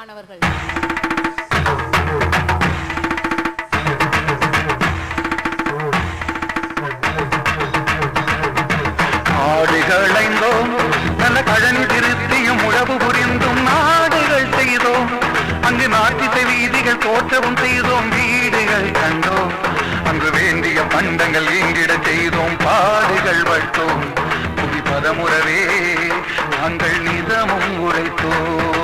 மாணவர்கள். ஆடுகளைந்தோம் நல்ல கழனி திருத்தியும் உழவு புரிந்தும் நாடுகள் செய்தோம். அங்கு நாட்டிசை வீதிகள் தோற்றவும் செய்தோம். வீடுகள் கண்டோம். அங்கு வேண்டிய பண்டங்கள் இங்கிட செய்தோம். பாடுகள் வட்டோம். புவி பதமுறவே நாங்கள் நிதமும் உழைத்தோம்.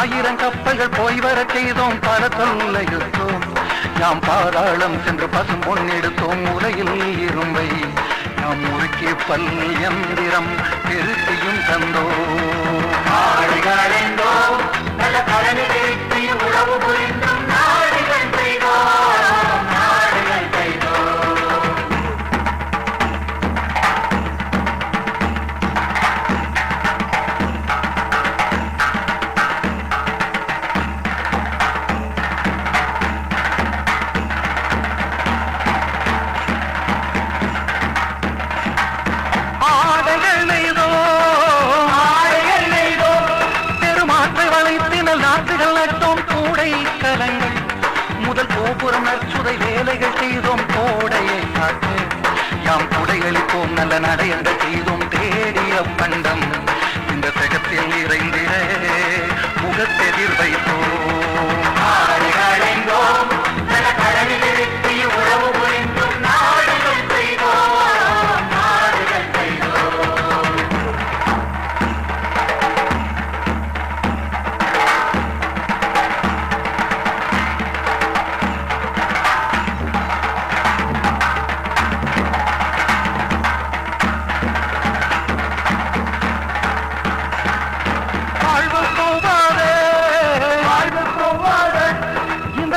ஆயிரம் கப்பல்கள் போய் வர செய்தோம். பல தொல்லையுற்றோம். நாம் பாதாளம் சென்று பசும் பொன்னெடுத்தோம். உலகில் இரும்பை நாம் முறுக்கிய பல் எந்திரம் பெருக்கியும் தந்தோம். உழவு புரிந்தும் நாடுகள் செய்தோம். நாடுகள் செய்தோம். முதல் கோபுரம் நற்சுதை வேலைகள் செய்தோம். கோடையை காட்டு யாம் குடையளிப்போம். நல்ல நடையங்கள் செய்தோம். தேடிய பண்டம் இந்த சகத்தில் இறைந்திட முகத்தெதிர் வைத்தோம். உழவு புரிந்தும் நாடுகள் செய்தோம். நாடுகள் செய்தோம்.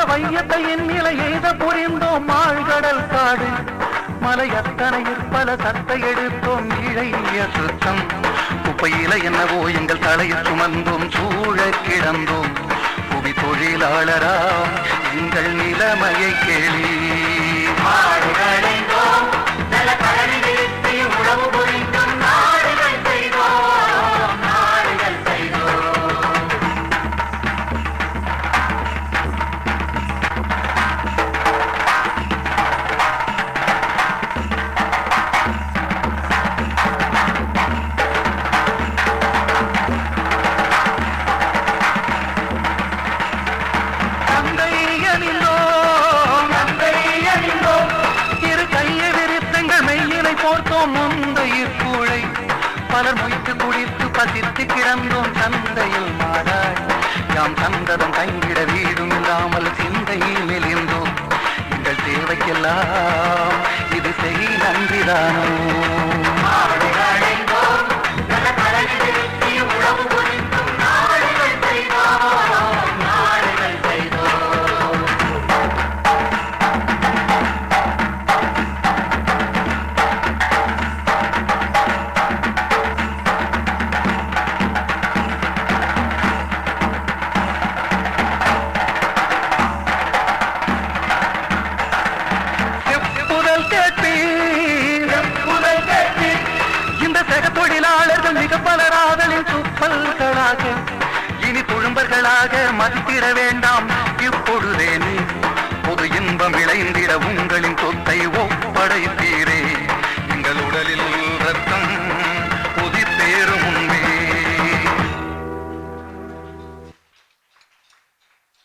வையத்தையின் நிலை எய்த புரிந்தோம். ஆழ்கடல் காடு மலை அத்தனையில் பல சத்தை எடுத்தோம். இழைய சுத்தம் குப்பையில என்னவோ எங்கள் தலையில் சுமந்தோம். சூழ கிடந்தோம். புவி தொழிலாளரா எங்கள் நிலைமையை கேளி. உழவு புரிந்தும் நாடுகள் செய்தோம். நாடுகள் செய்தோம். முந்தையிற்கூழை பலர் மொய்த்து குடித்து பசித்து கிடந்தோம். சந்தையில் மாடாய் யாம் சந்ததம் தங்கிட வீடும் இல்லாமல் சிந்தையில் மெலிந்தோம். எங்கள் தேவைக்கெல்லாம் இது செய் நன்றிதானோ. உழவு புரிந்தும் நாடுகள் செய்தோம். நாடுகள் செய்தோம். தொழிலாளர்கள் மிக பலராதலின் துப்பல்களாக இனி துழும்பர்களாக மதித்திட வேண்டாம். இப்பொழுதே நீ பொது இன்பம் விளைந்திட உங்களின் சொத்தை ஒப்படைத்து